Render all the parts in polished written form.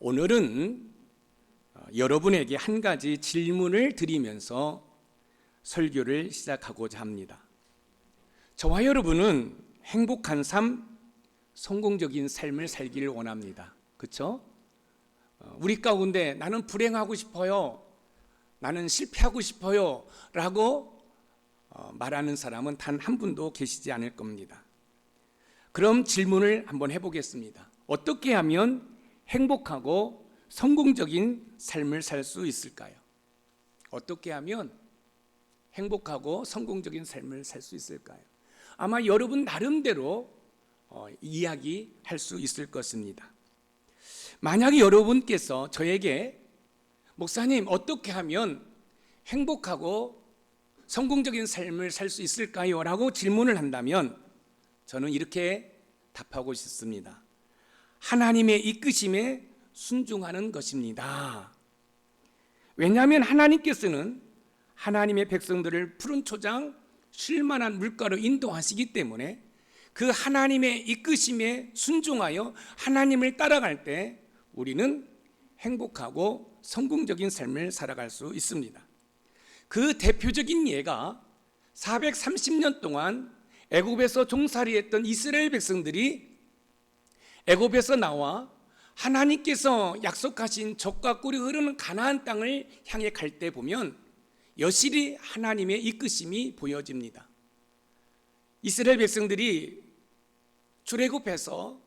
오늘은 여러분에게 한 가지 질문을 드리면서 설교를 시작하고자 합니다. 저와 여러분은 행복한 삶, 성공적인 삶을 살기를 원합니다. 그렇죠? 우리 가운데 나는 불행하고 싶어요, 나는 실패하고 싶어요 라고 말하는 사람은 단 한 분도 계시지 않을 겁니다. 그럼 질문을 한번 해보겠습니다. 어떻게 하면 행복하고 성공적인 삶을 살 수 있을까요? 어떻게 하면 행복하고 성공적인 삶을 살 수 있을까요? 아마 여러분 나름대로 이야기할 수 있을 것입니다. 만약에 여러분께서 저에게 목사님 어떻게 하면 행복하고 성공적인 삶을 살 수 있을까요? 라고 질문을 한다면 저는 이렇게 답하고 싶습니다. 하나님의 이끄심에 순종하는 것입니다. 왜냐하면 하나님께서는 하나님의 백성들을 푸른 초장 쉴만한 물가로 인도하시기 때문에 그 하나님의 이끄심에 순종하여 하나님을 따라갈 때 우리는 행복하고 성공적인 삶을 살아갈 수 있습니다. 그 대표적인 예가 430년 동안 애굽에서 종살이했던 이스라엘 백성들이 애굽에서 나와 하나님께서 약속하신 젖과 꿀이 흐르는 가나안 땅을 향해 갈 때 보면 여실히 하나님의 이끄심이 보여집니다. 이스라엘 백성들이 출애굽해서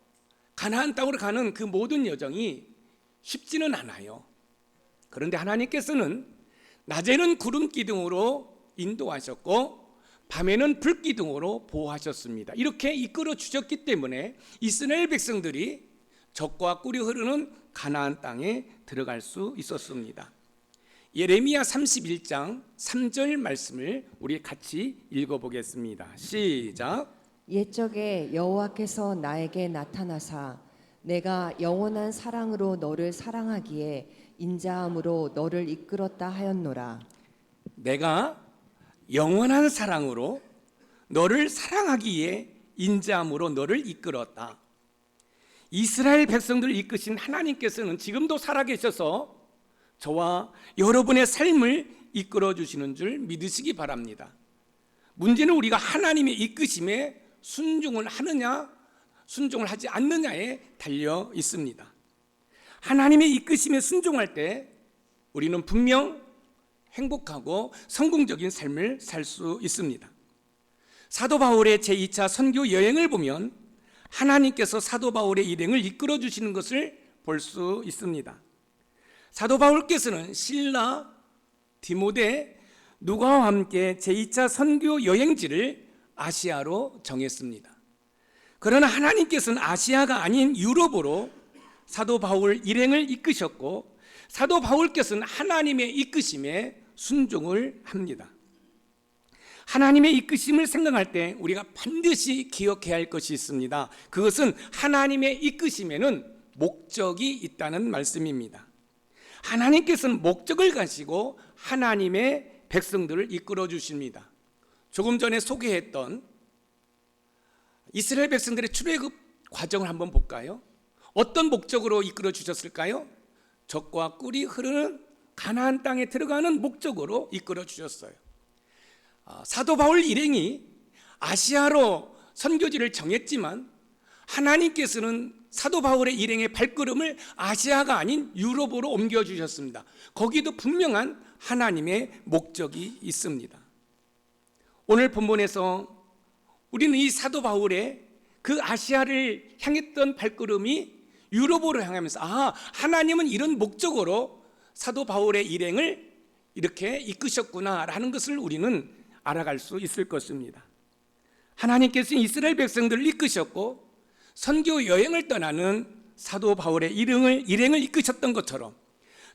가나안 땅으로 가는 그 모든 여정이 쉽지는 않아요. 그런데 하나님께서는 낮에는 구름 기둥으로 인도하셨고 밤에는 불 기둥으로 보호하셨습니다. 이렇게 이끌어 주셨기 때문에 이스라엘 백성들이 젖과 꿀이 흐르는 가나안 땅에 들어갈 수 있었습니다. 예레미야 31장 3절 말씀을 우리 같이 읽어보겠습니다. 시작. 옛적에 여호와께서 나에게 나타나사 내가 영원한 사랑으로 너를 사랑하기에 인자함으로 너를 이끌었다 하였노라. 내가 영원한 사랑으로 너를 사랑하기에 인자함으로 너를 이끌었다. 이스라엘 백성들을 이끄신 하나님께서는 지금도 살아계셔서 저와 여러분의 삶을 이끌어 주시는 줄 믿으시기 바랍니다. 문제는 우리가 하나님의 이끄심에 순종을 하느냐 순종을 하지 않느냐에 달려 있습니다. 하나님의 이끄심에 순종할 때 우리는 분명 행복하고 성공적인 삶을 살 수 있습니다. 사도 바울의 제2차 선교 여행을 보면 하나님께서 사도 바울의 일행을 이끌어 주시는 것을 볼 수 있습니다. 사도 바울께서는 실라, 디모데, 누가와 함께 제2차 선교 여행지를 아시아로 정했습니다. 그러나 하나님께서는 아시아가 아닌 유럽으로 사도 바울 일행을 이끄셨고 사도 바울께서는 하나님의 이끄심에 순종을 합니다. 하나님의 이끄심을 생각할 때 우리가 반드시 기억해야 할 것이 있습니다. 그것은 하나님의 이끄심에는 목적이 있다는 말씀입니다. 하나님께서는 목적을 가지고 하나님의 백성들을 이끌어 주십니다. 조금 전에 소개했던 이스라엘 백성들의 출애굽 과정을 한번 볼까요? 어떤 목적으로 이끌어 주셨을까요? 젖과 꿀이 흐르는 가나안 땅에 들어가는 목적으로 이끌어 주셨어요. 사도 바울 일행이 아시아로 선교지를 정했지만 하나님께서는 사도 바울의 일행의 발걸음을 아시아가 아닌 유럽으로 옮겨주셨습니다. 거기도 분명한 하나님의 목적이 있습니다. 오늘 본문에서 우리는 이 사도 바울의 그 아시아를 향했던 발걸음이 유럽으로 향하면서 하나님은 이런 목적으로 사도 바울의 일행을 이렇게 이끄셨구나라는 것을 우리는 알아갈 수 있을 것입니다. 하나님께서 이스라엘 백성들을 이끄셨고 선교 여행을 떠나는 사도 바울의 일행을 이끄셨던 것처럼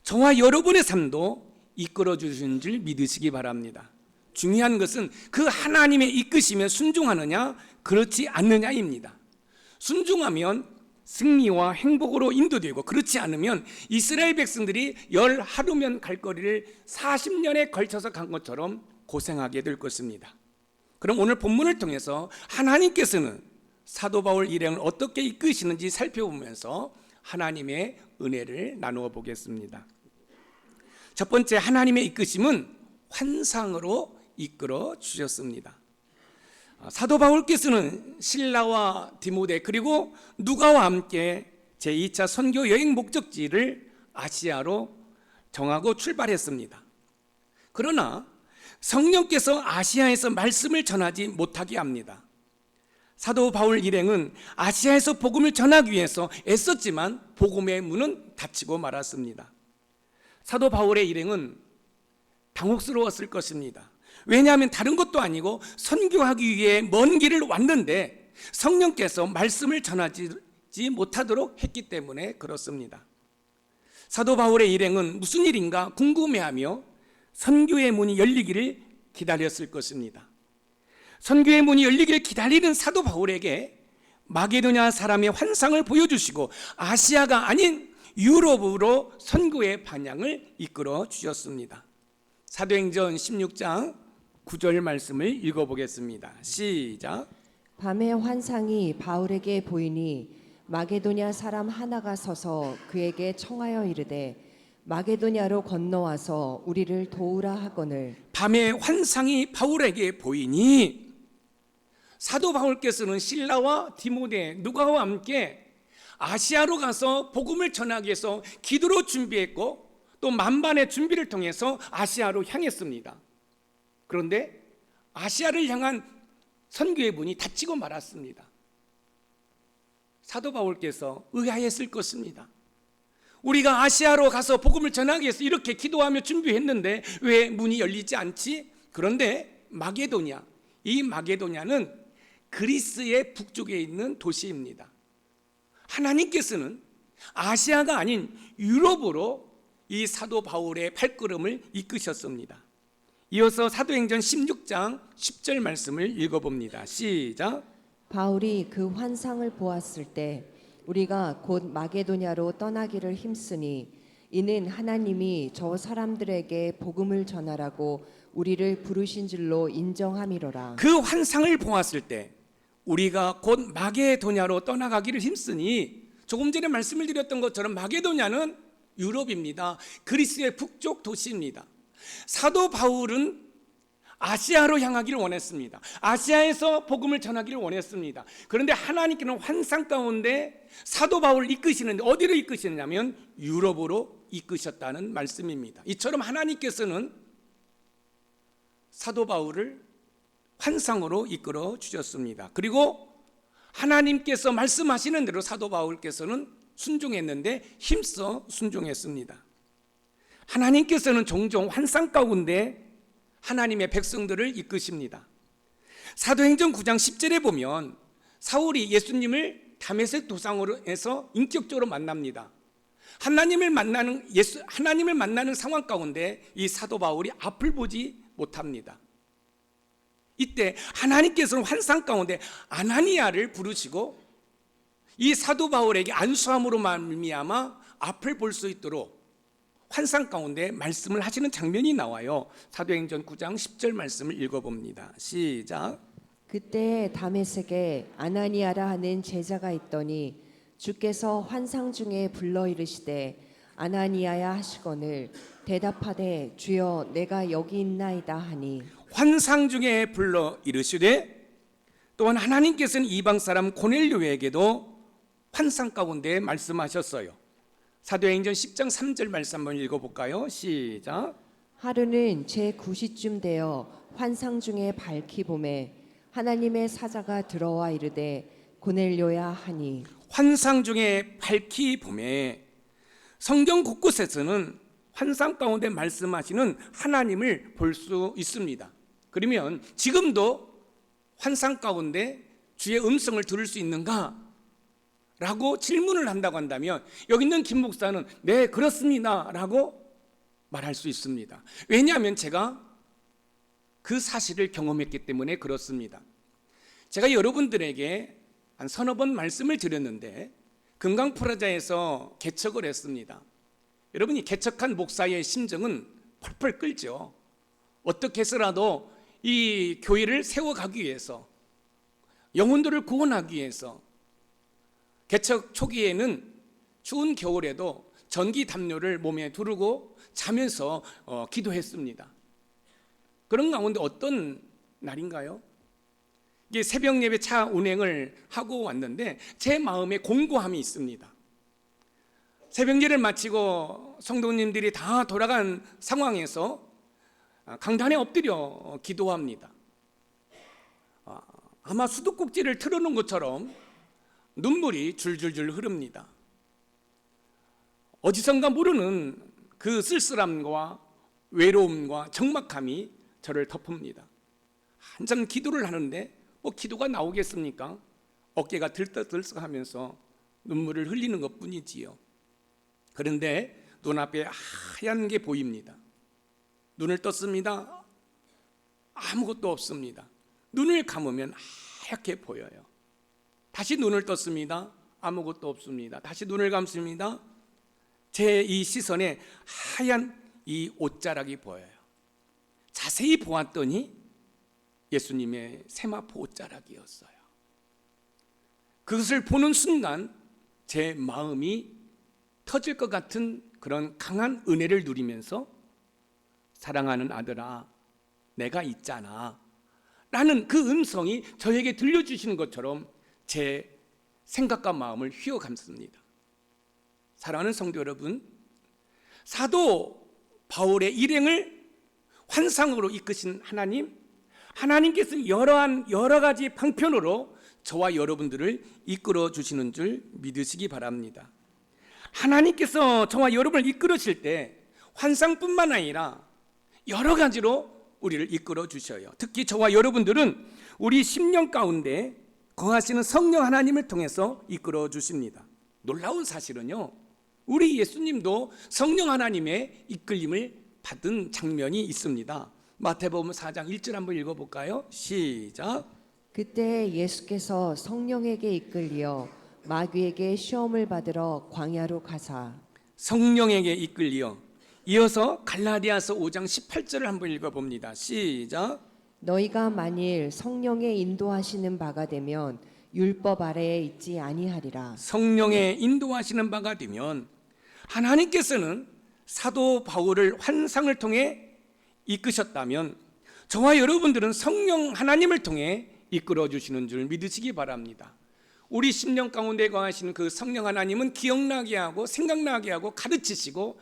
저와 여러분의 삶도 이끌어 주신 줄 믿으시기 바랍니다. 중요한 것은 그 하나님의 이끄심에 순종하느냐 그렇지 않느냐입니다. 순종하면 승리와 행복으로 인도되고 그렇지 않으면 이스라엘 백성들이 열 하루면 갈 거리를 40년에 걸쳐서 간 것처럼 고생하게 될 것입니다. 그럼 오늘 본문을 통해서 하나님께서는 사도 바울 일행을 어떻게 이끄시는지 살펴보면서 하나님의 은혜를 나누어 보겠습니다. 첫 번째, 하나님의 이끄심은 환상으로 이끌어 주셨습니다. 사도 바울께서는 실라와 디모데 그리고 누가와 함께 제2차 선교 여행 목적지를 아시아로 정하고 출발했습니다. 그러나 성령께서 아시아에서 말씀을 전하지 못하게 합니다. 사도 바울 일행은 아시아에서 복음을 전하기 위해서 애썼지만 복음의 문은 닫히고 말았습니다. 사도 바울의 일행은 당혹스러웠을 것입니다. 왜냐하면 다른 것도 아니고 선교하기 위해 먼 길을 왔는데 성령께서 말씀을 전하지 못하도록 했기 때문에 그렇습니다. 사도 바울의 일행은 무슨 일인가 궁금해하며 선교의 문이 열리기를 기다렸을 것입니다. 선교의 문이 열리기를 기다리는 사도 바울에게 마게도냐 사람의 환상을 보여주시고 아시아가 아닌 유럽으로 선교의 방향을 이끌어 주셨습니다. 사도행전 16장 9절 말씀을 읽어보겠습니다. 시작. 밤에 환상이 바울에게 보이니 마게도냐 사람 하나가 서서 그에게 청하여 이르되 마게도냐로 건너와서 우리를 도우라 하거늘. 밤에 환상이 바울에게 보이니 사도 바울께서는 실라와 디모데, 누가와 함께 아시아로 가서 복음을 전하기 위해서 기도로 준비했고 또 만반의 준비를 통해서 아시아로 향했습니다. 그런데 아시아를 향한 선교의 문이 닫히고 말았습니다. 사도 바울께서 의아했을 것입니다. 우리가 아시아로 가서 복음을 전하기 위해서 이렇게 기도하며 준비했는데 왜 문이 열리지 않지? 그런데 마게도냐, 이 마게도냐는 그리스의 북쪽에 있는 도시입니다. 하나님께서는 아시아가 아닌 유럽으로 이 사도 바울의 발걸음을 이끄셨습니다. 이어서 사도행전 16장 10절 말씀을 읽어봅니다. 시작. 바울이 그 환상을 보았을 때 우리가 곧 마게도냐로 떠나기를 힘쓰니 이는 하나님이 저 사람들에게 복음을 전하라고 우리를 부르신 줄로 인정함이로라. 그 환상을 보았을 때 우리가 곧 마게도냐로 떠나가기를 힘쓰니, 조금 전에 말씀을 드렸던 것처럼 마게도냐는 유럽입니다. 그리스의 북쪽 도시입니다. 사도 바울은 아시아로 향하기를 원했습니다. 아시아에서 복음을 전하기를 원했습니다. 그런데 하나님께는 환상 가운데 사도 바울을 이끄시는데 어디로 이끄시느냐면 유럽으로 이끄셨다는 말씀입니다. 이처럼 하나님께서는 사도 바울을 환상으로 이끌어 주셨습니다. 그리고 하나님께서 말씀하시는 대로 사도 바울께서는 순종했는데 힘써 순종했습니다. 하나님께서는 종종 환상 가운데 하나님의 백성들을 이끄십니다. 사도행전 9장 10절에 보면 사울이 예수님을 다메섹 도상으로 해서 인격적으로 만납니다. 하나님을 만나는 상황 가운데 이 사도 바울이 앞을 보지 못합니다. 이때 하나님께서는 환상 가운데 아나니아를 부르시고 이 사도 바울에게 안수함으로 말미암아 앞을 볼 수 있도록 환상 가운데 말씀을 하시는 장면이 나와요. 사도행전 9장 10절 말씀을 읽어봅니다. 시작. 그때 다메섹에 아나니아라 하는 제자가 있더니 주께서 환상 중에 불러 이르시되 아나니아야 하시거늘 대답하되 주여 내가 여기 있나이다 하니. 환상 중에 불러 이르시되, 또한 하나님께서는 이방 사람 고넬료에게도 환상 가운데 말씀하셨어요. 사도행전 10장 3절 말씀 한번 읽어볼까요? 시작. 하루는 제 9시쯤 되어 환상 중에 밝히 보매 하나님의 사자가 들어와 이르되 고넬료야 하니. 환상 중에 밝히 보매, 성경 곳곳에서는 환상 가운데 말씀하시는 하나님을 볼 수 있습니다. 그러면 지금도 환상 가운데 주의 음성을 들을 수 있는가? 라고 질문을 한다고 한다면 여기 있는 김 목사는 네 그렇습니다 라고 말할 수 있습니다. 왜냐하면 제가 그 사실을 경험했기 때문에 그렇습니다. 제가 여러분들에게 한 서너 번 말씀을 드렸는데 금강프라자에서 개척을 했습니다. 여러분이 개척한 목사의 심정은 펄펄 끓죠. 어떻게 해서라도 이 교회를 세워가기 위해서, 영혼들을 구원하기 위해서 개척 초기에는 추운 겨울에도 전기 담요를 몸에 두르고 자면서 기도했습니다. 그런 가운데 어떤 날인가요? 이게 새벽 예배 차 운행을 하고 왔는데 제 마음에 공고함이 있습니다. 새벽 예배를 마치고 성도님들이 다 돌아간 상황에서 강단에 엎드려 기도합니다. 아마 수도꼭지를 틀어놓은 것처럼 눈물이 줄줄줄 흐릅니다. 어디선가 모르는 그 쓸쓸함과 외로움과 적막함이 저를 덮습니다. 한참 기도를 하는데 기도가 나오겠습니까? 어깨가 들썩들썩하면서 눈물을 흘리는 것뿐이지요. 그런데 눈앞에 하얀 게 보입니다. 눈을 떴습니다. 아무것도 없습니다. 눈을 감으면 하얗게 보여요. 다시 눈을 떴습니다. 아무것도 없습니다. 다시 눈을 감습니다. 제 이 시선에 하얀 이 옷자락이 보여요. 자세히 보았더니 예수님의 세마포 옷자락이었어요. 그것을 보는 순간 제 마음이 터질 것 같은 그런 강한 은혜를 누리면서 사랑하는 아들아, 내가 있잖아 라는 그 음성이 저에게 들려주시는 것처럼 제 생각과 마음을 휘어감습니다. 사랑하는 성도 여러분, 사도 바울의 일행을 환상으로 이끄신 하나님께서 여러 가지 방편으로 저와 여러분들을 이끌어 주시는 줄 믿으시기 바랍니다. 하나님께서 저와 여러분을 이끌으실 때 환상뿐만 아니라 여러 가지로 우리를 이끌어 주셔요. 특히 저와 여러분들은 우리 심령 가운데 거하시는 성령 하나님을 통해서 이끌어 주십니다. 놀라운 사실은요, 우리 예수님도 성령 하나님의 이끌림을 받은 장면이 있습니다. 마태복음 4장 1절 한번 읽어볼까요? 시작. 그때 예수께서 성령에게 이끌리어 마귀에게 시험을 받으러 광야로 가사. 성령에게 이끌리어. 이어서 갈라디아서 5장 18절을 한번 읽어봅니다. 시작. 너희가 만일 성령의 인도하시는 바가 되면 율법 아래에 있지 아니하리라. 성령의 인도하시는 바가 되면 하나님께서는 사도 바울을 환상을 통해 이끄셨다면 저와 여러분들은 성령 하나님을 통해 이끌어 주시는 줄 믿으시기 바랍니다. 우리 심령 가운데 거하시는 그 성령 하나님은 기억나게 하고 생각나게 하고 가르치시고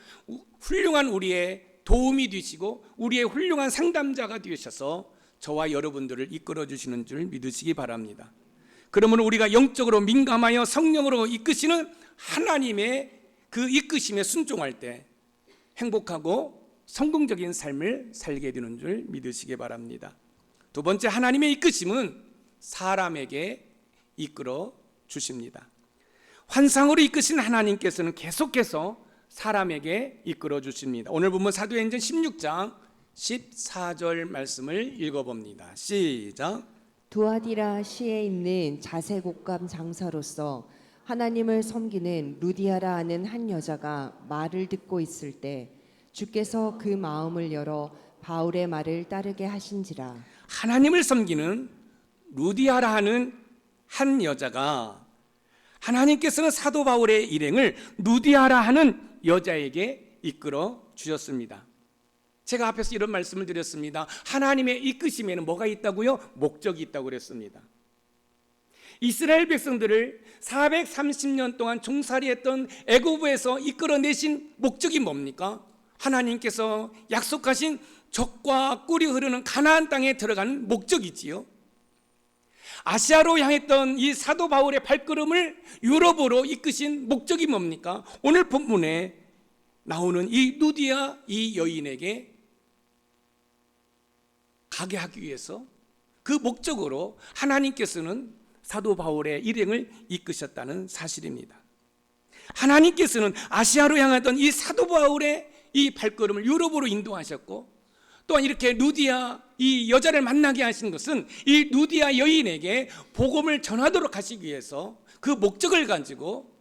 훌륭한 우리의 도움이 되시고 우리의 훌륭한 상담자가 되셔서 저와 여러분들을 이끌어 주시는 줄 믿으시기 바랍니다. 그러므로 우리가 영적으로 민감하여 성령으로 이끄시는 하나님의 그 이끄심에 순종할 때 행복하고 성공적인 삶을 살게 되는 줄 믿으시기 바랍니다. 두 번째, 하나님의 이끄심은 사람에게 이끌어 주십니다. 환상으로 이끄신 하나님께서는 계속해서 사람에게 이끌어 주십니다. 오늘 보면 사도행전 16장 14절 말씀을 읽어봅니다. 시작. 두아디라 시에 있는 자색옥감 장사로서 하나님을 섬기는 루디아라 하는 한 여자가 말을 듣고 있을 때 주께서 그 마음을 열어 바울의 말을 따르게 하신지라. 하나님을 섬기는 루디아라 하는 한 여자가, 하나님께서는 사도 바울의 일행을 루디아라 하는 여자에게 이끌어 주셨습니다. 제가 앞에서 이런 말씀을 드렸습니다. 하나님의 이끄심에는 뭐가 있다고요? 목적이 있다고 그랬습니다. 이스라엘 백성들을 430년 동안 종살이했던 애고부에서 이끌어내신 목적이 뭡니까? 하나님께서 약속하신 젖과 꿀이 흐르는 가나안 땅에 들어가는 목적이지요. 아시아로 향했던 이 사도 바울의 발걸음을 유럽으로 이끄신 목적이 뭡니까? 오늘 본문에 나오는 이 루디아 이 여인에게 가게 하기 위해서 그 목적으로 하나님께서는 사도 바울의 일행을 이끄셨다는 사실입니다. 하나님께서는 아시아로 향하던 이 사도 바울의 이 발걸음을 유럽으로 인도하셨고, 또한 이렇게 루디아 이 여자를 만나게 하신 것은 이 루디아 여인에게 복음을 전하도록 하시기 위해서 그 목적을 가지고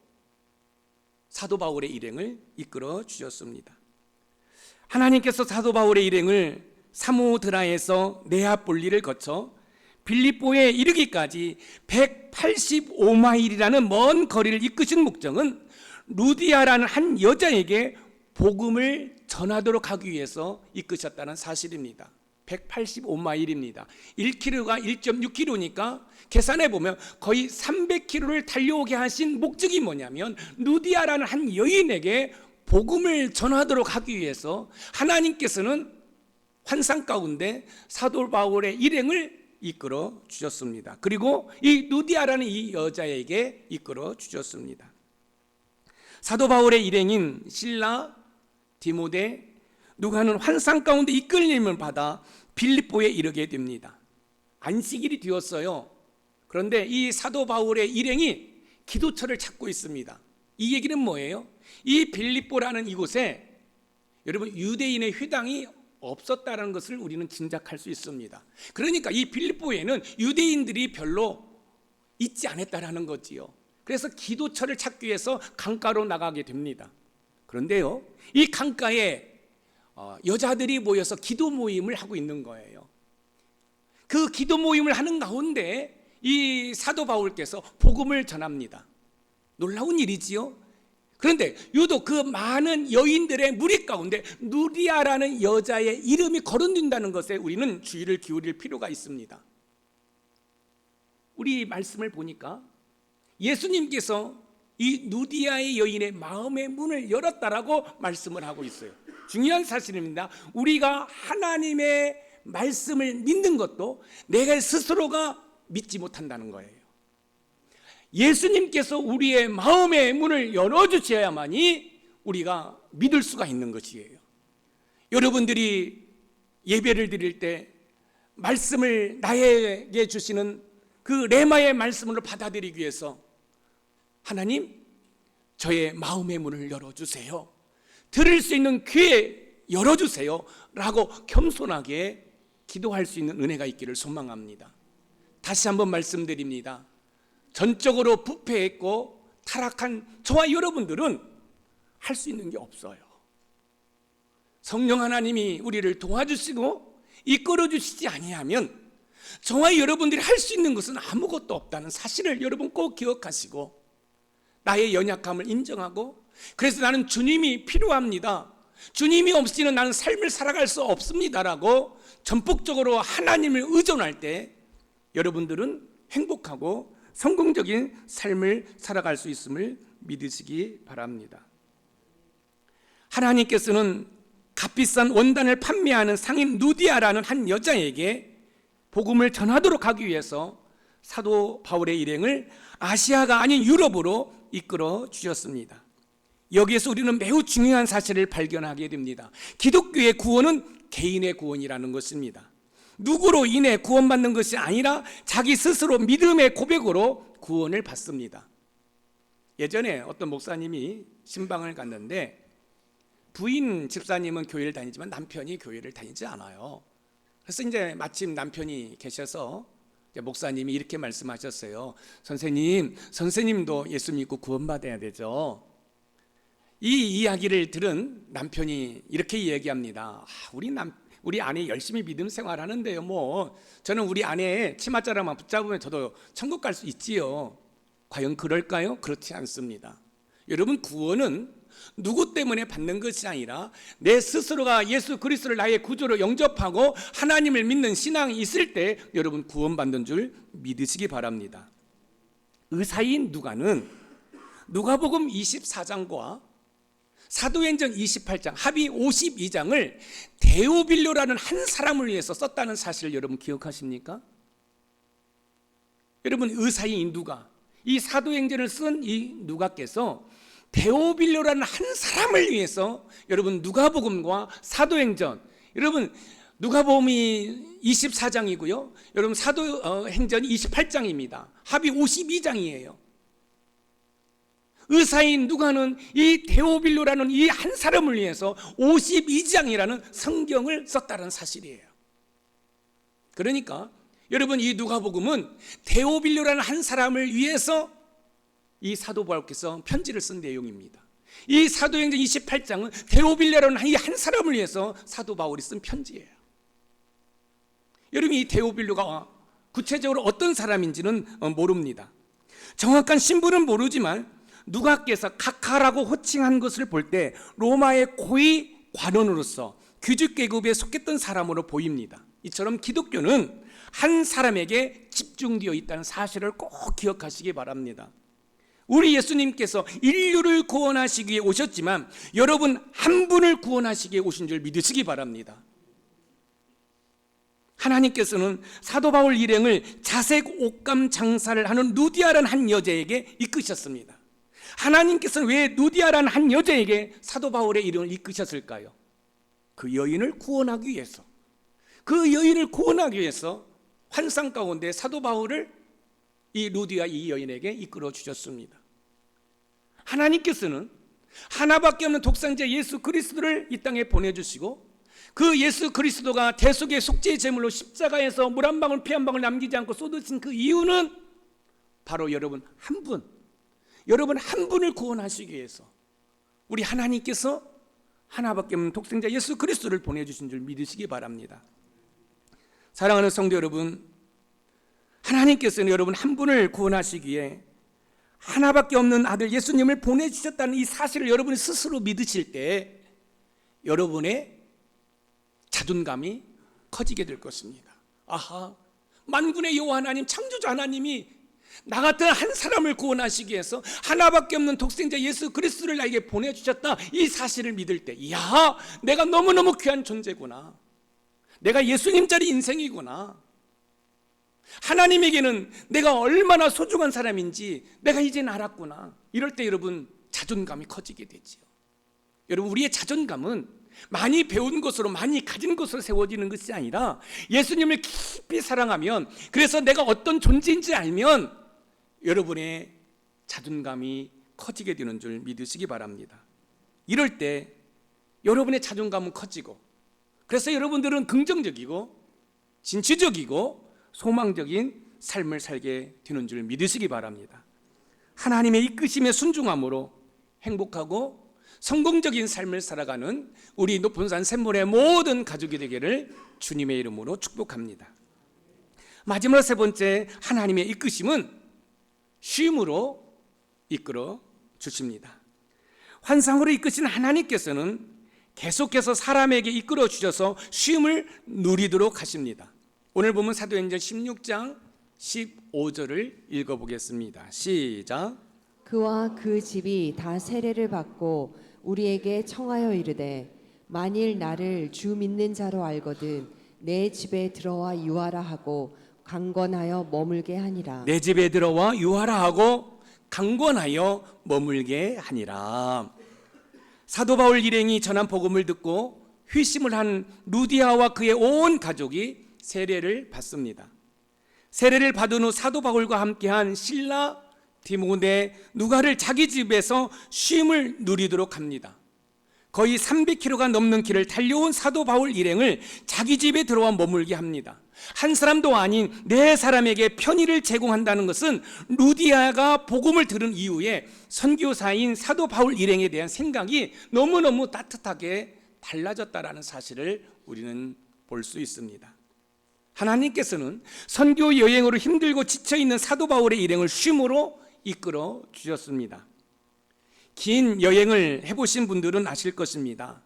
사도 바울의 일행을 이끌어 주셨습니다. 하나님께서 사도 바울의 일행을 사모드라에서 네아폴리를 거쳐 빌립보에 이르기까지 185마일이라는 먼 거리를 이끄신 목적은 루디아라는 한 여자에게 복음을 전하도록 하기 위해서 이끄셨다는 사실입니다. 185마일입니다. 1km가 1.6km니까 계산해 보면 거의 300km를 달려오게 하신 목적이 뭐냐면 루디아라는 한 여인에게 복음을 전하도록 하기 위해서 하나님께서는 환상 가운데 사도 바울의 일행을 이끌어 주셨습니다. 그리고 이 루디아라는 이 여자에게 이끌어 주셨습니다. 사도 바울의 일행인 실라, 디모데, 누가는 환상 가운데 이끌림을 받아 빌립보에 이르게 됩니다. 안식일이 되었어요. 그런데 이 사도 바울의 일행이 기도처를 찾고 있습니다. 이 얘기는 뭐예요? 이 빌립보라는 이곳에 여러분 유대인의 회당이 없었다는 것을 우리는 짐작할 수 있습니다. 그러니까 이 빌립보에는 유대인들이 별로 있지 않았다라는 거지요. 그래서 기도처를 찾기 위해서 강가로 나가게 됩니다. 그런데요, 이 강가에 여자들이 모여서 기도 모임을 하고 있는 거예요. 그 기도 모임을 하는 가운데 이 사도 바울께서 복음을 전합니다. 놀라운 일이지요. 그런데 유독 그 많은 여인들의 무리 가운데 루디아라는 여자의 이름이 거론된다는 것에 우리는 주의를 기울일 필요가 있습니다. 우리 말씀을 보니까 예수님께서 이 루디아의 여인의 마음의 문을 열었다라고 말씀을 하고 있어요. 중요한 사실입니다. 우리가 하나님의 말씀을 믿는 것도 내가 스스로가 믿지 못한다는 거예요. 예수님께서 우리의 마음의 문을 열어주셔야만이 우리가 믿을 수가 있는 것이에요. 여러분들이 예배를 드릴 때 말씀을 나에게 주시는 그 레마의 말씀으로 받아들이기 위해서 하나님, 저의 마음의 문을 열어주세요. 들을 수 있는 귀에 열어주세요 라고 겸손하게 기도할 수 있는 은혜가 있기를 소망합니다. 다시 한번 말씀드립니다. 전적으로 부패했고 타락한 저와 여러분들은 할 수 있는 게 없어요. 성령 하나님이 우리를 도와주시고 이끌어 주시지 아니하면 저와 여러분들이 할 수 있는 것은 아무것도 없다는 사실을 여러분 꼭 기억하시고, 나의 연약함을 인정하고, 그래서 나는 주님이 필요합니다, 주님이 없이는 나는 삶을 살아갈 수 없습니다라고 전폭적으로 하나님을 의존할 때 여러분들은 행복하고 성공적인 삶을 살아갈 수 있음을 믿으시기 바랍니다. 하나님께서는 값비싼 원단을 판매하는 상인 루디아라는 한 여자에게 복음을 전하도록 하기 위해서 사도 바울의 일행을 아시아가 아닌 유럽으로 이끌어 주셨습니다. 여기에서 우리는 매우 중요한 사실을 발견하게 됩니다. 기독교의 구원은 개인의 구원이라는 것입니다. 누구로 인해 구원받는 것이 아니라 자기 스스로 믿음의 고백으로 구원을 받습니다. 예전에 어떤 목사님이 신방을 갔는데 부인 집사님은 교회를 다니지만 남편이 교회를 다니지 않아요. 그래서 이제 마침 남편이 계셔서 목사님이 이렇게 말씀하셨어요. 선생님도 예수 믿고 구원받아야 되죠. 이 이야기를 들은 남편이 이렇게 얘기합니다. 우리 아내 열심히 믿음 생활하는데요, 저는 우리 아내 치맛자락만 붙잡으면 저도 천국 갈 수 있지요. 과연 그럴까요? 그렇지 않습니다. 여러분, 구원은 누구 때문에 받는 것이 아니라 내 스스로가 예수 그리스도를 나의 구주로 영접하고 하나님을 믿는 신앙이 있을 때 여러분 구원받는 줄 믿으시기 바랍니다. 의사인 누가는 누가복음 24장과 사도행전 28장 합의 52장을 데오빌로라는 한 사람을 위해서 썼다는 사실을 여러분 기억하십니까? 여러분, 의사인 누가, 이 사도행전을 쓴 이 누가께서 데오빌로라는 한 사람을 위해서 여러분 누가복음과 사도행전, 여러분 누가복음이 24장이고요 여러분 사도행전이 28장입니다 합이 52장이에요 의사인 누가는 이 데오빌로라는 이 한 사람을 위해서 52장이라는 성경을 썼다는 사실이에요. 그러니까 여러분, 이 누가복음은 데오빌로라는 한 사람을 위해서 이 사도 바울께서 편지를 쓴 내용입니다. 이 사도행전 28장은 데오빌로라는 이 한 사람을 위해서 사도 바울이 쓴 편지예요. 여러분, 이 데오빌로가 구체적으로 어떤 사람인지는 모릅니다. 정확한 신분은 모르지만 누가께서 카카라고 호칭한 것을 볼 때 로마의 고위 관원으로서 귀족계급에 속했던 사람으로 보입니다. 이처럼 기독교는 한 사람에게 집중되어 있다는 사실을 꼭 기억하시기 바랍니다. 우리 예수님께서 인류를 구원하시기 위해 오셨지만 여러분 한 분을 구원하시기 위해 오신 줄 믿으시기 바랍니다. 하나님께서는 사도 바울 일행을 자색 옷감 장사를 하는 누디아라는 한 여자에게 이끄셨습니다. 하나님께서는 왜 누디아라는 한 여자에게 사도 바울의 일행을 이끄셨을까요? 그 여인을 구원하기 위해서, 그 여인을 구원하기 위해서 환상 가운데 사도 바울을 이 루디아 이 여인에게 이끌어 주셨습니다. 하나님께서는 하나밖에 없는 독생자 예수 그리스도를 이 땅에 보내주시고 그 예수 그리스도가 대속의 속죄의 제물로 십자가에서 물 한 방울 피 한 방울 남기지 않고 쏟으신 그 이유는 바로 여러분 한 분을 구원하시기 위해서 우리 하나님께서 하나밖에 없는 독생자 예수 그리스도를 보내주신 줄 믿으시기 바랍니다. 사랑하는 성도 여러분, 하나님께서는 여러분 한 분을 구원하시기 위해 하나밖에 없는 아들 예수님을 보내주셨다는 이 사실을 여러분이 스스로 믿으실 때 여러분의 자존감이 커지게 될 것입니다. 아하, 만군의 여호와 하나님, 창조자 하나님이 나 같은 한 사람을 구원하시기 위해서 하나밖에 없는 독생자 예수 그리스도를 나에게 보내주셨다, 이 사실을 믿을 때 이야, 내가 너무너무 귀한 존재구나, 내가 예수님짜리 인생이구나, 하나님에게는 내가 얼마나 소중한 사람인지 내가 이제 알았구나, 이럴 때 여러분 자존감이 커지게 되지요. 여러분, 우리의 자존감은 많이 배운 것으로, 많이 가진 것으로 세워지는 것이 아니라 예수님을 깊이 사랑하면, 그래서 내가 어떤 존재인지 알면 여러분의 자존감이 커지게 되는 줄 믿으시기 바랍니다. 이럴 때 여러분의 자존감은 커지고, 그래서 여러분들은 긍정적이고 진취적이고 소망적인 삶을 살게 되는 줄 믿으시기 바랍니다. 하나님의 이끄심에 순종함으로 행복하고 성공적인 삶을 살아가는 우리 높은 산 샘물의 모든 가족이 되기를 주님의 이름으로 축복합니다. 마지막 세 번째, 하나님의 이끄심은 쉼으로 이끌어 주십니다. 환상으로 이끄신 하나님께서는 계속해서 사람에게 이끌어 주셔서 쉼을 누리도록 하십니다. 오늘 보면 사도행전 16장 15절을 읽어보겠습니다. 시작. 그와 그 집이 다 세례를 받고 우리에게 청하여 이르되 만일 나를 주 믿는 자로 알거든 내 집에 들어와 유하라 하고 강권하여 머물게 하니라. 내 집에 들어와 유하라 하고 강권하여 머물게 하니라. 사도 바울 일행이 전한 복음을 듣고 회심을 한 루디아와 그의 온 가족이 세례를 받습니다. 세례를 받은 후 사도 바울과 함께한 실라, 디모데, 누가를 자기 집에서 쉼을 누리도록 합니다. 거의 300km가 넘는 길을 달려온 사도 바울 일행을 자기 집에 들어와 머물게 합니다. 한 사람도 아닌 네 사람에게 편의를 제공한다는 것은 루디아가 복음을 들은 이후에 선교사인 사도 바울 일행에 대한 생각이 너무너무 따뜻하게 달라졌다라는 사실을 우리는 볼 수 있습니다. 하나님께서는 선교 여행으로 힘들고 지쳐있는 사도 바울의 일행을 쉼으로 이끌어 주셨습니다. 긴 여행을 해보신 분들은 아실 것입니다.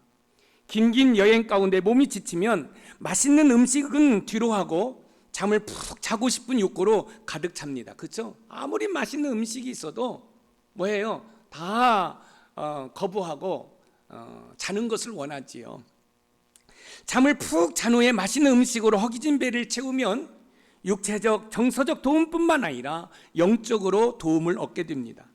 긴 여행 가운데 몸이 지치면 맛있는 음식은 뒤로 하고 잠을 푹 자고 싶은 욕구로 가득 찹니다. 그렇죠? 아무리 맛있는 음식이 있어도 뭐예요? 다 거부하고 자는 것을 원하지요. 잠을 푹 잔 후에 맛있는 음식으로 허기진 배를 채우면 육체적, 정서적 도움뿐만 아니라 영적으로 도움을 얻게 됩니다.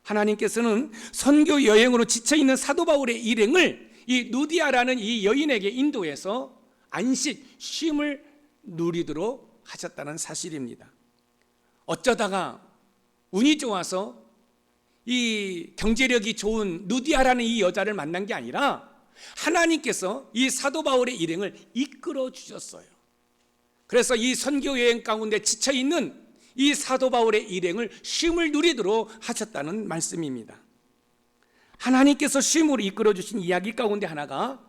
하나님께서는 선교 여행으로 지쳐있는 사도 바울의 일행을 이 누디아라는 이 여인에게 인도해서 안식, 쉼을 누리도록 하셨다는 사실입니다. 어쩌다가 운이 좋아서 이 경제력이 좋은 누디아라는 이 여자를 만난 게 아니라 하나님께서 이 사도 바울의 일행을 이끌어 주셨어요. 그래서 이 선교 여행 가운데 지쳐있는 이 사도 바울의 일행을 쉼을 누리도록 하셨다는 말씀입니다. 하나님께서 쉼으로 이끌어 주신 이야기 가운데 하나가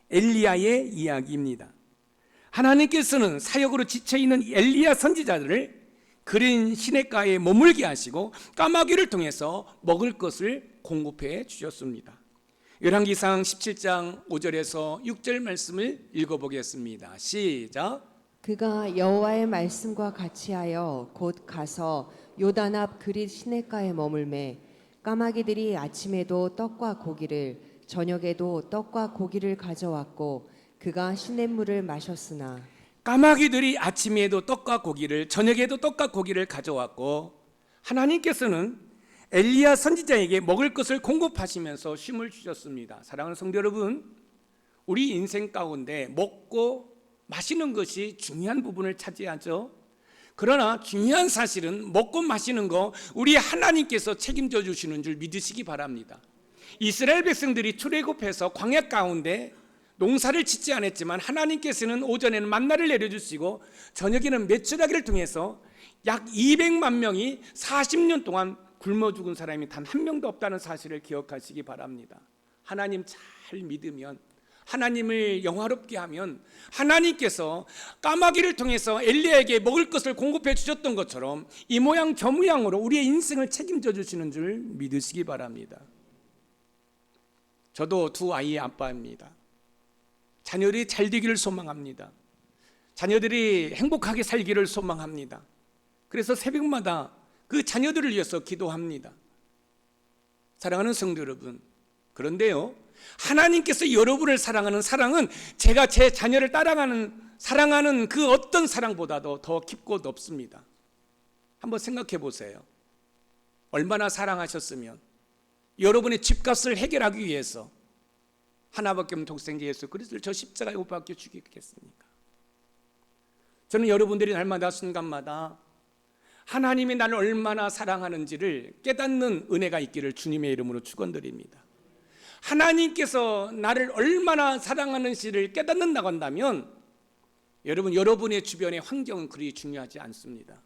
엘리야의 이야기입니다. 하나님께서는 사역으로 지쳐있는 엘리야 선지자들을 그린 시냇가에 머물게 하시고 까마귀를 통해서 먹을 것을 공급해 주셨습니다. 열왕기상 17장 5절에서 6절 말씀을 읽어보겠습니다. 시작. 그가 여호와의 말씀과 같이 하여 곧 가서 요단 앞 그릿 시냇가에 머물매 까마귀들이 아침에도 떡과 고기를 저녁에도 떡과 고기를 가져왔고 그가 시냇물을 마셨으나 까마귀들이 아침에도 떡과 고기를 저녁에도 떡과 고기를 가져왔고 하나님께서는 엘리야 선지자에게 먹을 것을 공급하시면서 쉼을 주셨습니다. 사랑하는 성도 여러분, 우리 인생 가운데 먹고 마시는 것이 중요한 부분을 차지하죠. 그러나 중요한 사실은 먹고 마시는 거 우리 하나님께서 책임져 주시는 줄 믿으시기 바랍니다. 이스라엘 백성들이 출애굽해서 광야 가운데 농사를 짓지 않았지만 하나님께서는 오전에는 만나를 내려주시고 저녁에는 메추라기를 통해서 약 200만 명이 40년 동안 굶어 죽은 사람이 단 한 명도 없다는 사실을 기억하시기 바랍니다. 하나님 잘 믿으면, 하나님을 영화롭게 하면 하나님께서 까마귀를 통해서 엘리야에게 먹을 것을 공급해 주셨던 것처럼 이 모양 저 모양으로 우리의 인생을 책임져 주시는 줄 믿으시기 바랍니다. 저도 두 아이의 아빠입니다. 자녀들이 잘 되기를 소망합니다. 자녀들이 행복하게 살기를 소망합니다. 그래서 새벽마다 그 자녀들을 위해서 기도합니다. 사랑하는 성도 여러분, 그런데요, 하나님께서 여러분을 사랑하는 사랑은 제가 제 자녀를 사랑하는 그 어떤 사랑보다도 더 깊고 높습니다. 한번 생각해 보세요. 얼마나 사랑하셨으면 여러분의 집값을 해결하기 위해서 하나밖에 없는 독생자 예수 그리스도를 저 십자가에 못 박혀 죽이겠습니까? 저는 여러분들이 날마다 순간마다 하나님이 나를 얼마나 사랑하는지를 깨닫는 은혜가 있기를 주님의 이름으로 축원드립니다. 하나님께서 나를 얼마나 사랑하는지를 깨닫는다고 한다면 여러분, 여러분의 주변의 환경은 그리 중요하지 않습니다.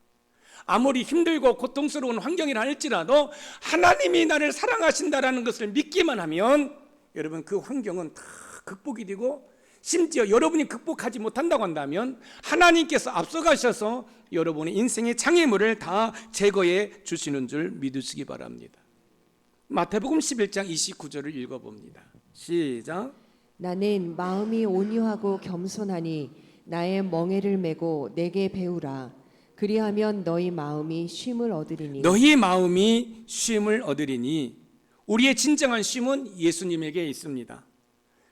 아무리 힘들고 고통스러운 환경이라 할지라도 하나님이 나를 사랑하신다라는 것을 믿기만 하면 여러분, 그 환경은 다 극복이 되고 심지어 여러분이 극복하지 못한다고 한다면 하나님께서 앞서가셔서 여러분의 인생의 장애물을 다 제거해 주시는 줄 믿으시기 바랍니다. 마태복음 11장 29절을 읽어봅니다. 시작. 나는 마음이 온유하고 겸손하니 나의 멍에를 메고 내게 배우라. 그리하면 너희 마음이 쉼을 얻으리니. 너희 마음이 쉼을 얻으리니. 우리의 진정한 쉼은 예수님에게 있습니다.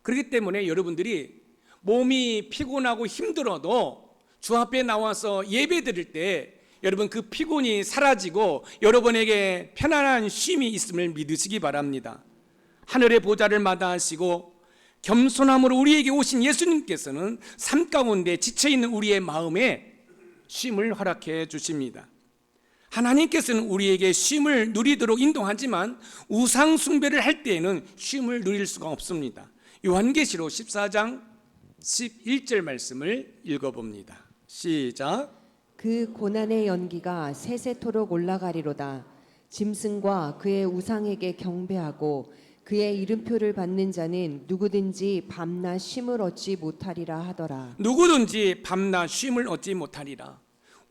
그렇기 때문에 여러분들이 몸이 피곤하고 힘들어도 주 앞에 나와서 예배 드릴 때 여러분 그 피곤이 사라지고 여러분에게 편안한 쉼이 있음을 믿으시기 바랍니다. 하늘의 보좌를 마다하시고 겸손함으로 우리에게 오신 예수님께서는 삶 가운데 지쳐있는 우리의 마음에 쉼을 허락해 주십니다. 하나님께서는 우리에게 쉼을 누리도록 인도하지만 우상 숭배를 할 때에는 쉼을 누릴 수가 없습니다. 요한계시록 14장 11절 말씀을 읽어봅니다. 시작. 그 고난의 연기가 세세토록 올라가리로다. 짐승과 그의 우상에게 경배하고 그의 이름표를 받는 자는 누구든지 밤낮 쉼을 얻지 못하리라 하더라. 누구든지 밤낮 쉼을 얻지 못하리라.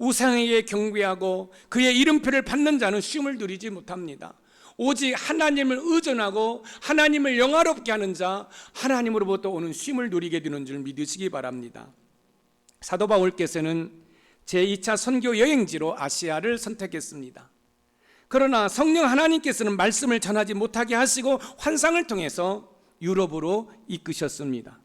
우상에게 경배하고 그의 이름표를 받는 자는 쉼을 누리지 못합니다. 오직 하나님을 의존하고 하나님을 영화롭게 하는 자, 하나님으로부터 오는 쉼을 누리게 되는 줄 믿으시기 바랍니다. 사도 바울께서는 제2차 선교 여행지로 아시아를 선택했습니다. 그러나 성령 하나님께서는 말씀을 전하지 못하게 하시고 환상을 통해서 유럽으로 이끄셨습니다.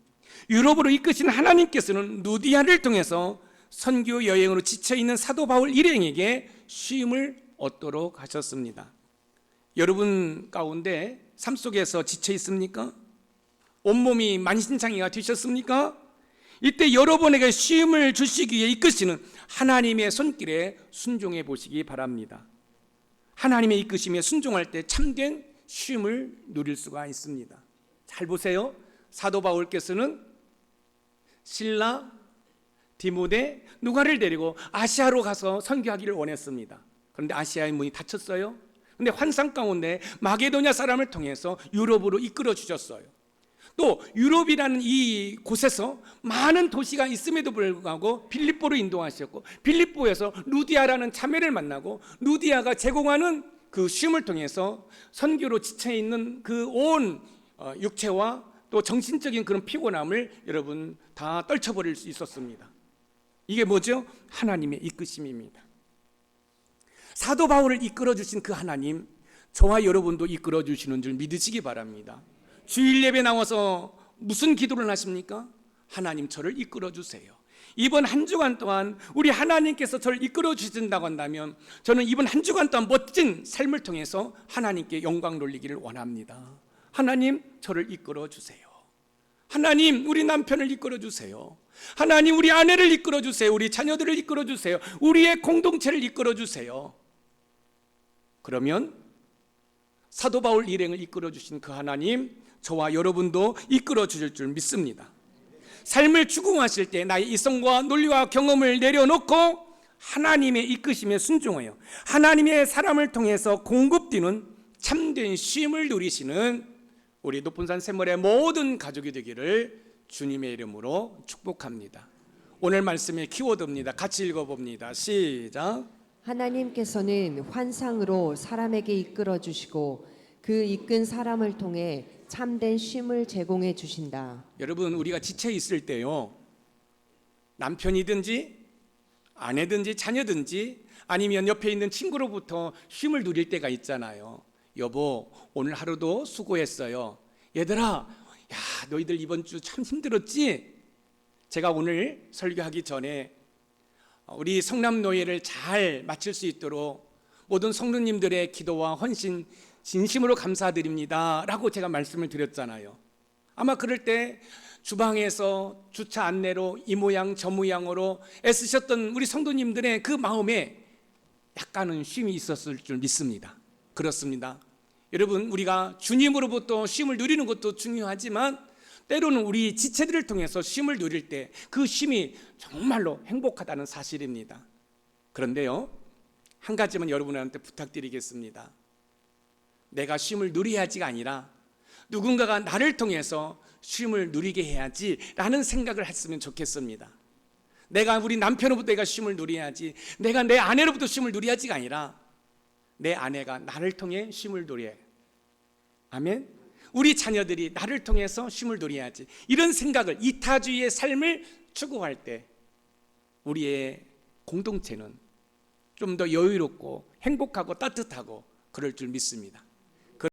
유럽으로 이끄신 하나님께서는 누디아를 통해서 선교 여행으로 지쳐있는 사도 바울 일행에게 쉼을 얻도록 하셨습니다. 여러분 가운데 삶 속에서 지쳐 있습니까? 온몸이 만신창이가 되셨습니까? 이때 여러분에게 쉼을 주시기 위해 이끄시는 하나님의 손길에 순종해 보시기 바랍니다. 하나님의 이끄심에 순종할 때 참된 쉼을 누릴 수가 있습니다. 잘 보세요. 사도 바울께서는 실라, 디모데, 누가를 데리고 아시아로 가서 선교하기를 원했습니다. 그런데 아시아의 문이 닫혔어요. 그런데 환상 가운데 마게도냐 사람을 통해서 유럽으로 이끌어 주셨어요. 또 유럽이라는 이 곳에서 많은 도시가 있음에도 불구하고 빌립보로 인도하셨고, 빌립보에서 루디아라는 자매를 만나고, 루디아가 제공하는 그 쉼을 통해서 선교로 지쳐있는 그 온 육체와 또 정신적인 그런 피곤함을 여러분 다 떨쳐버릴 수 있었습니다. 이게 뭐죠? 하나님의 이끄심입니다. 사도 바울을 이끌어주신 그 하나님, 저와 여러분도 이끌어주시는 줄 믿으시기 바랍니다. 주일 예배 나와서 무슨 기도를 하십니까? 하나님, 저를 이끌어주세요. 이번 한 주간 동안 우리 하나님께서 저를 이끌어 주신다고 한다면, 저는 이번 한 주간 동안 멋진 삶을 통해서 하나님께 영광 돌리기를 원합니다. 하나님, 저를 이끌어 주세요. 하나님, 우리 남편을 이끌어 주세요. 하나님, 우리 아내를 이끌어 주세요. 우리 자녀들을 이끌어 주세요. 우리의 공동체를 이끌어 주세요. 그러면 사도 바울 일행을 이끌어 주신 그 하나님, 저와 여러분도 이끌어 주실 줄 믿습니다. 삶을 추구하실 때 나의 이성과 논리와 경험을 내려놓고 하나님의 이끄심에 순종하여 하나님의 사람을 통해서 공급되는 참된 쉼을 누리시는 우리 높은산 샘물의 모든 가족이 되기를 주님의 이름으로 축복합니다. 오늘 말씀의 키워드입니다. 같이 읽어봅니다. 시작. 하나님께서는 환상으로 사람에게 이끌어 주시고 그 이끈 사람을 통해 참된 쉼을 제공해 주신다. 여러분, 우리가 지쳐 있을 때요, 남편이든지 아내든지 자녀든지 아니면 옆에 있는 친구로부터 쉼을 누릴 때가 있잖아요. 여보, 오늘 하루도 수고했어요. 얘들아, 야, 너희들 이번 주 참 힘들었지? 제가 오늘 설교하기 전에 우리 성남노예를 잘 마칠 수 있도록 모든 성도님들의 기도와 헌신 진심으로 감사드립니다 라고 제가 말씀을 드렸잖아요. 아마 그럴 때 주방에서 주차 안내로 이 모양 저 모양으로 애쓰셨던 우리 성도님들의 그 마음에 약간은 쉼이 있었을 줄 믿습니다. 그렇습니다. 여러분, 우리가 주님으로부터 쉼을 누리는 것도 중요하지만 때로는 우리 지체들을 통해서 쉼을 누릴 때 그 쉼이 정말로 행복하다는 사실입니다. 그런데요, 한 가지만 여러분한테 부탁드리겠습니다. 내가 쉼을 누려야지가 아니라 누군가가 나를 통해서 쉼을 누리게 해야지 라는 생각을 했으면 좋겠습니다. 내가 우리 남편으로부터 내가 쉼을 누려야지, 내가 내 아내로부터 쉼을 누려야지가 아니라 내 아내가 나를 통해 쉼을 누려야 해요. 아멘. 우리 자녀들이 나를 통해서 쉼을 누려야지, 이런 생각을, 이타주의의 삶을 추구할 때 우리의 공동체는 좀 더 여유롭고 행복하고 따뜻하고 그럴 줄 믿습니다.